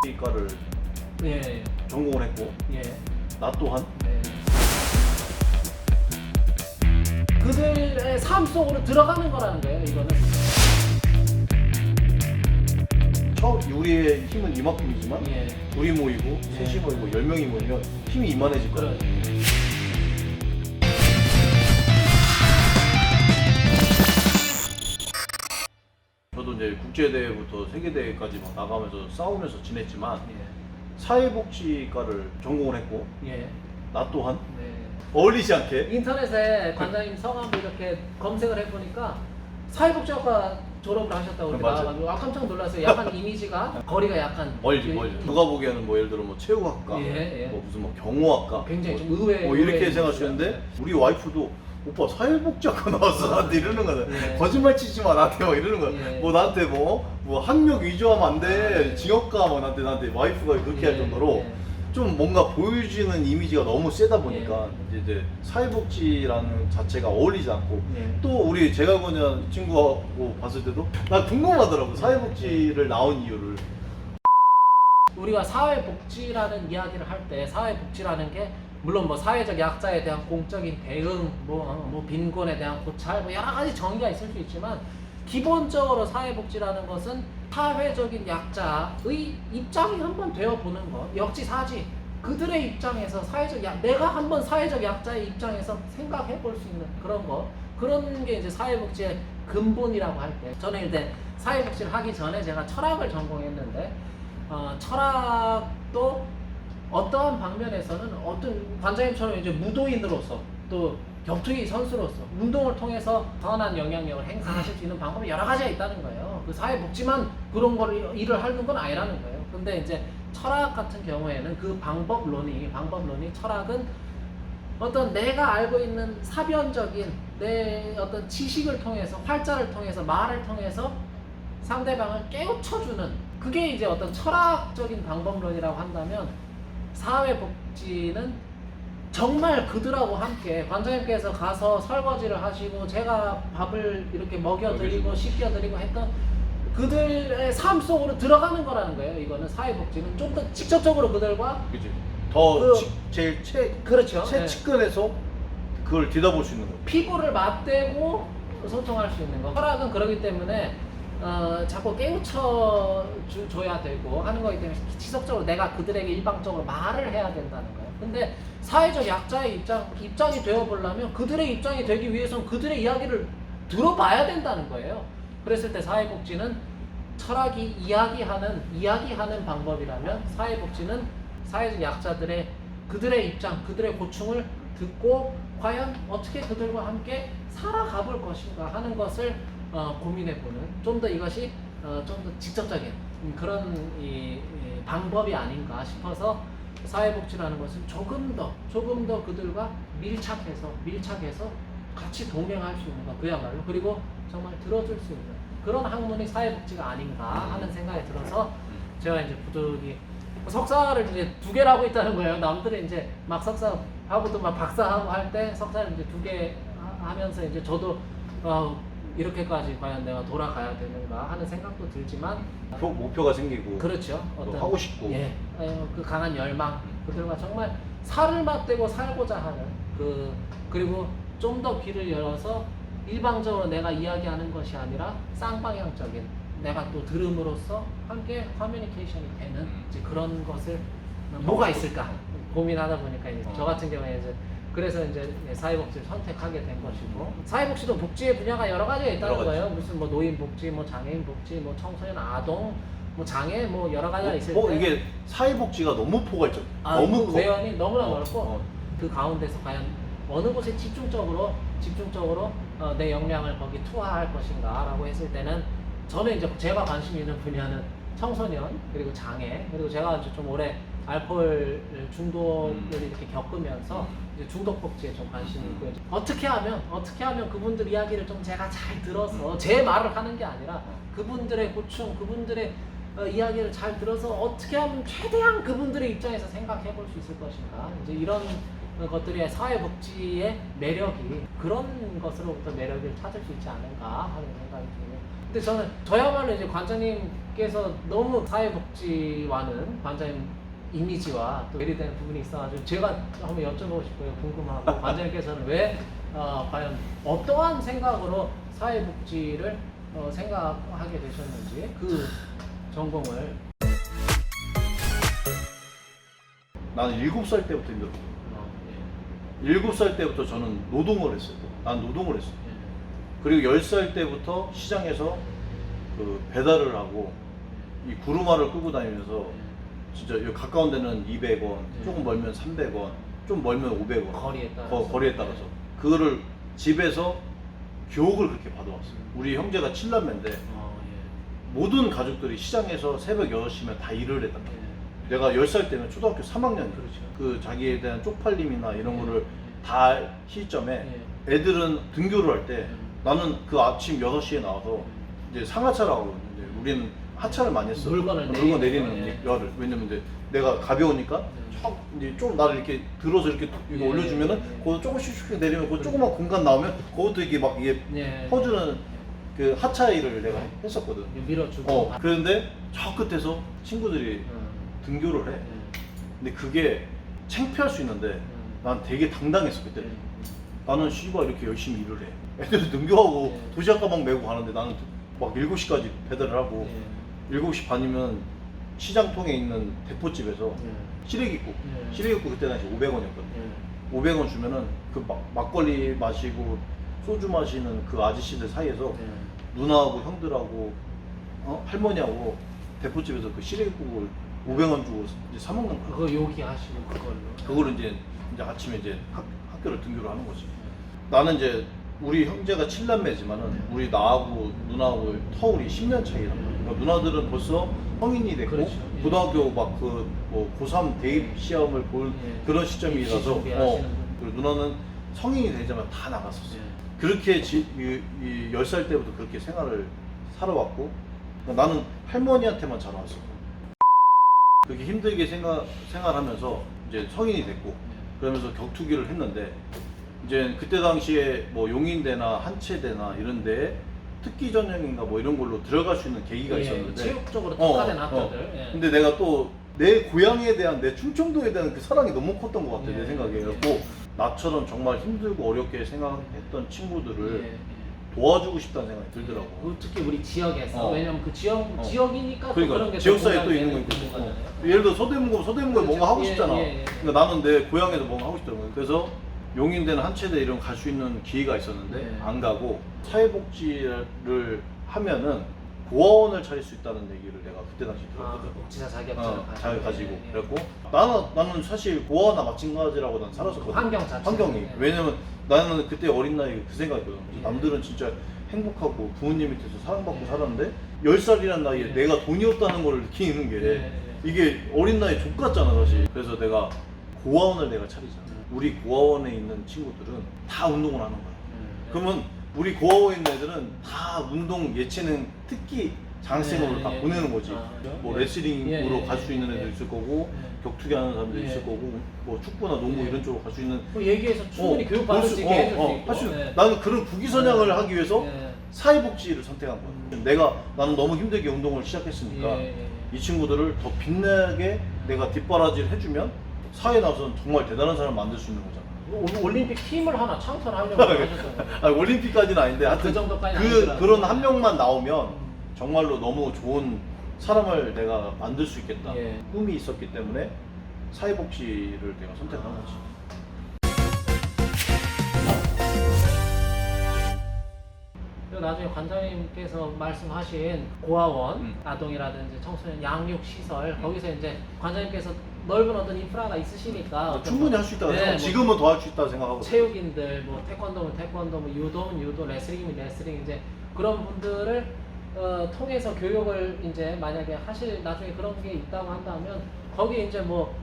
과를 예. 전공을 했고 예. 나 또한 네. 그들의 삶 속으로 들어가는 거라는 거예요. 이거는. 우리의 힘은 이만큼이지만 예. 둘이 모이고 셋이 모이고 10명이 모이면 힘이 이만해질 거예요. 저도 이제 국제대회부터 세계대회까지 막 나가면서 싸우면서 지냈지만 예. 사회복지과를 전공을 했고 예. 나 또한 네. 어울리지 않게 인터넷에 관장님 성함 이렇게 검색을 해보니까 사회복지학과 졸업을 하셨다고 이렇게 맞아요. 나와가지고 깜짝 놀랐어요. 약간 이미지가 거리가 약간 멀지. 누가 보기에는 뭐 예를 들어 뭐 체육학과, 예, 예. 뭐 무슨 뭐 경호학과, 굉장히 뭐, 좀 의외. 뭐 이렇게 의외의 생각하시는데 이미지죠. 우리 와이프도 오빠 사회복지학과 나왔어 나한테 이러는 거야. 예. 거짓말 치지 마 나한테 막 이러는 거야. 예. 뭐 나한테 뭐 학력 위조하면 안 돼. 예. 징역가 막 나한테 와이프가 그렇게 할 예, 정도로 예. 좀 뭔가 보여지는 이미지가 너무 세다 보니까 이제 사회복지라는 자체가 어울리지 않고 예. 또 우리 제가 그냥 친구하고 봤을 때도 나 궁금하더라고 사회복지를 나온 이유를. 우리가 사회복지라는 이야기를 할 때 사회복지라는 게 물론 뭐 사회적 약자에 대한 공적인 대응, 뭐 빈곤에 대한 고찰, 뭐 여러 가지 정의가 있을 수 있지만 기본적으로 사회복지라는 것은 사회적인 약자의 입장이 한번 되어보는 것, 역지사지. 그들의 입장에서 내가 한번 사회적 약자의 입장에서 생각해 볼 수 있는 그런 것, 그런 게 이제 사회복지의 근본이라고 할 때, 저는 이제 사회복지를 하기 전에 제가 철학을 전공했는데, 철학도 어떠한 방면에서는 어떤 관장님처럼 이제 무도인으로서 또 격투기 선수로서 운동을 통해서 선한 영향력을 행사하실 수 있는 방법이 여러 가지가 있다는 거예요. 그 사회복지만 그런 거를 일을 하는 건 아니라는 거예요. 근데 이제 철학 같은 경우에는 그 방법론이 철학은 어떤 내가 알고 있는 사변적인 내 어떤 지식을 통해서 활자를 통해서 말을 통해서 상대방을 깨우쳐주는 그게 이제 어떤 철학적인 방법론이라고 한다면 사회복지는 정말 그들하고 함께 관장님께서 가서 설거지를 하시고 제가 밥을 이렇게 먹여드리고 씻겨드리고 했던 그들의 삶 속으로 들어가는 거라는 거예요. 이거는 사회복지는 좀 더 직접적으로 그들과 그치. 더 그- 제일 그렇죠. 최측근에서 그걸 들여다볼 수 있는 거예요. 피부를 맞대고 소통할 수 있는 거. 철학은 그러기 때문에 자꾸 깨우쳐 줘야 되고 하는 거기 때문에 지속적으로 내가 그들에게 일방적으로 말을 해야 된다는 거예요. 근데 사회적 약자의 입장이 되어보려면 그들의 입장이 되기 위해서는 그들의 이야기를 들어봐야 된다는 거예요. 그랬을 때 사회복지는 철학이 이야기하는 방법이라면 사회복지는 사회적 약자들의 그들의 입장, 그들의 고충을 듣고 과연 어떻게 그들과 함께 살아가 볼 것인가 하는 것을 고민해보는 좀 더 이것이 좀 더 직접적인 그런 이 방법이 아닌가 싶어서 사회복지라는 것은 조금 더 그들과 밀착해서 같이 동행할 수 있는 것 그야말로 그리고 정말 들어줄 수 있는 그런 학문이 사회복지가 아닌가 하는 생각이 들어서 제가 이제 부득이 석사를 이제 2개를 하고 있다는 거예요. 남들은 이제 막 석사 하고도 막 박사하고 할 때 석사를 이제 2개 하면서 이제 저도 이렇게까지 과연 내가 돌아가야 되는가 하는 생각도 들지만 목표가 생기고 그렇죠. 또 하고 싶고 그 강한 열망 그들과 정말 살을 맞대고 살고자 하는 그리고 좀 더 귀를 열어서 일방적으로 내가 이야기하는 것이 아니라 쌍방향적인 내가 또 들음으로써 함께 커뮤니케이션이 되는 이제 그런 것을 뭐가 있을까 고민하다 보니까 이제 저 같은 경우에 이제 그래서 이제 사회복지를 선택하게 된 것이고 사회복지도 복지의 분야가 여러 가지가 있다는 거예요. 무슨 뭐 노인복지, 뭐 장애인복지, 뭐 청소년 아동, 뭐 장애 뭐 여러 가지가 있을 때 이게 사회복지가 너무 포괄적, 너무 그 외연이 너무나 어, 넓고 어. 그 가운데서 과연 어느 곳에 집중적으로 내 역량을 거기 투하할 것인가라고 했을 때는 저는 이제 제가 관심 있는 분야는 청소년 그리고 장애 그리고 제가 이제 좀 오래 알코올 중독을 이렇게 겪으면서 이제 중독 복지에 좀 관심이 있고요. 어떻게 하면 그분들 이야기를 좀 제가 잘 들어서 제 말을 하는 게 아니라 그분들의 고충, 그분들의 이야기를 잘 들어서 어떻게 하면 최대한 그분들의 입장에서 생각해 볼 수 있을 것인가. 이제 이런 것들이 사회복지의 매력이 그런 것으로부터 매력을 찾을 수 있지 않은가 하는 생각이 들어요. 근데 저야말로 이제 관장님께서 너무 사회복지와는 관장님 이미지와 또 외리되는 부분이 있어가지고 제가 한번 여쭤보고 싶고요. 궁금하고 관장님께서는 왜 과연 어떠한 생각으로 사회복지를 생각하게 되셨는지 그 전공을. 나는 7살 때부터 힘들었어. 예. 7살 때부터 저는 노동을 했어요. 난 노동을 했어요. 그리고 10살 때부터 시장에서 그 배달을 하고 이 구루마를 끌고 다니면서 진짜 여기 가까운 데는 200원, 조금 멀면 300원, 좀 멀면 500원. 거리에 따라서. 그거를 집에서 교육을 그렇게 받아왔어요. 우리 형제가 7남매인데 모든 가족들이 시장에서 새벽 6시면 다 일을 했단 말이에요. 내가 10살 때면 초등학교 3학년. 그 자기에 대한 쪽팔림이나 이런 거를 다 시점에 애들은 등교를 할 때 나는 그 아침 6시에 나와서 이제 상하차라고 하거든요. 이제 우리는 하차를 많이 했어. 물건 내리는 열을. 왜냐면 이제 내가 가벼우니까 이제 좀 나를 이렇게 들어서 이렇게 이거 올려주면은 그거 조금씩 내리면 그 조그만 공간 나오면 그것도 이게 막 이게 퍼주는 그 하차 일을 내가 했었거든. 밀어주고. 그런데 저 끝에서 친구들이 등교를 해. 근데 그게 창피할 수 있는데 난 되게 당당했어 그때. 나는 씨발 이렇게 열심히 일을 해. 애들 등교하고 도시락 가방 메고 가는데 나는 막 7시까지 배달을 하고 7시 반이면 시장통에 있는 대포집에서 시래기국 그때 당시 500원이었거든. 500원 주면은 그 막걸리 마시고 소주 마시는 그 아저씨들 사이에서 누나하고 형들하고 할머니하고 대포집에서 그 시래기국을 500원 주고 이제 사 먹는 거야. 그거 요기하시고 그거를 이제 아침에 이제 학교를 등교를 하는 거지. 나는 이제 우리 형제가 7남매지만은 우리 나하고 누나하고 터울이 10년 차이란 말이야. 그러니까 누나들은 벌써 성인이 됐고 그렇죠. 고등학교 막 그 뭐 고3 대입 시험을 볼 그런 시점이라서 그리고 누나는 성인이 되자마자 다 나갔었어. 그렇게 이 10살 때부터 그렇게 생활을 살아왔고 그러니까 나는 할머니한테만 자라왔어. 그렇게 힘들게 생활하면서 이제 성인이 됐고 그러면서 격투기를 했는데 이제 그때 당시에 뭐 용인대나 한체대나 이런 데에 특기 전형인가 뭐 이런 걸로 들어갈 수 있는 계기가 있었는데 체육적으로 특화된 학교들. 근데 내가 또 내 고향에 대한 내 충청도에 대한 그 사랑이 너무 컸던 것 같아 내 생각에. 그래서 나처럼 정말 힘들고 어렵게 생각했던 친구들을 도와주고 싶다는 생각이 들더라고. 특히 우리 지역에서 왜냐면 그 지역이니까 또 그러니까 그런 게 지역사회에 또 있는 거니까. 예를 들어 서대문구면 그렇죠. 뭔가 하고 싶잖아. 그러니까 나는 내 고향에서 뭔가 하고 싶더라고. 그래서 용인대나 한체대 이런 갈 수 있는 기회가 있었는데 안 가고 사회복지를 하면은 고아원을 차릴 수 있다는 얘기를 내가 그때 당시 들었거든. 복지사 자격증을 가지고 그랬고 나는 사실 고아나 마찬가지라고 난 살았었거든. 환경이. 왜냐면 나는 그때 어린 나이에 그 생각이거든. 남들은 진짜 행복하고 부모님 밑에서 사랑받고 살았는데 10살이란 나이에 내가 돈이 없다는 걸 느끼는 게 이게 어린 나이에 족같잖아 사실. 그래서 내가 고아원을 내가 차리자. 우리 고아원에 있는 친구들은 다 운동을 하는 거야. 그러면 우리 고아원에 있는 애들은 다 운동 예체능 특기 장학생으로 다 보내는 거지. 뭐 레슬링으로 갈 수 있는 애들 있을 거고 격투기 하는 사람들 있을 거고 뭐 축구나 농구 이런 쪽으로 갈 수 있는 얘기해서 충분히 교육받을 수 있게 해줄 수 있고. 나는 그런 국위선양을 하기 위해서 사회복지를 선택한 거야. 나는 너무 힘들게 운동을 시작했으니까 이 친구들을 더 빛나게 내가 뒷바라지를 해주면 사회에 나와서 정말 대단한 사람 만들 수 있는 거잖아. 올림픽 팀을 하나 창설하려고 하셨잖아요. 올림픽까지는 아닌데 하여튼 그 정도까지는 그런 한 명만 나오면 정말로 너무 좋은 사람을 내가 만들 수 있겠다. 꿈이 있었기 때문에 사회복지를 내가 선택한 거지. 그리고 나중에 관장님께서 말씀하신 고아원, 아동이라든지 청소년 양육시설 거기서 이제 관장님께서 넓은 어떤 인프라가 있으시니까 충분히 할 수 있다고 생각. 지금은 더 할 수 있다고 생각하고. 체육인들, 뭐 태권도면 태권도, 뭐 유도면 유도, 레슬링이면 레슬링 이제 그런 분들을 통해서 교육을 이제 만약에 하실 나중에 그런 게 있다고 한다면 거기에 이제 뭐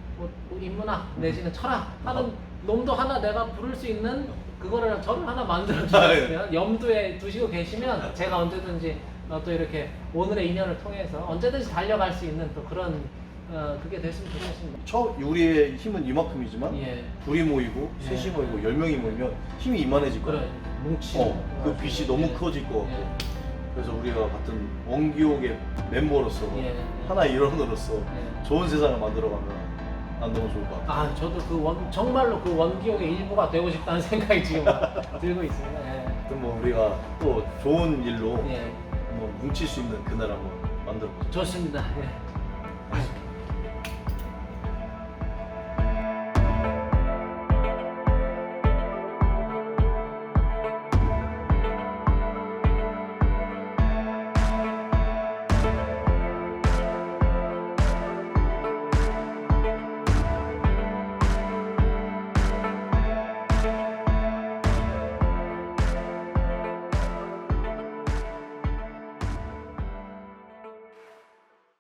인문학 내지는 철학 하는 놈도 하나 내가 부를 수 있는 그거를 저를 하나 만들어 주시면 염두에 두시고 계시면 제가 언제든지 또 이렇게 오늘의 인연을 통해서 언제든지 달려갈 수 있는 또 그런 그게 됐으면 좋겠습니다. 우리의 힘은 이만큼이지만 둘이 모이고 셋이 모이고 10명이 모이면 힘이 이만해질 거야. 뭉치는 그 빛이 너무 커질 것 같고. 그래서 우리가 같은 원기옥의 멤버로서 예. 하나의 일원으로서 예. 좋은 세상을 만들어가면 난 너무 좋을 것 같아. 아, 저도 정말로 그 원기옥의 일부가 되고 싶다는 생각이 지금 들고 있습니다. 예. 하여튼 뭐 우리가 또 좋은 일로 예. 한번 뭉칠 수 있는 그날 한번 만들어보자. 좋습니다. 예.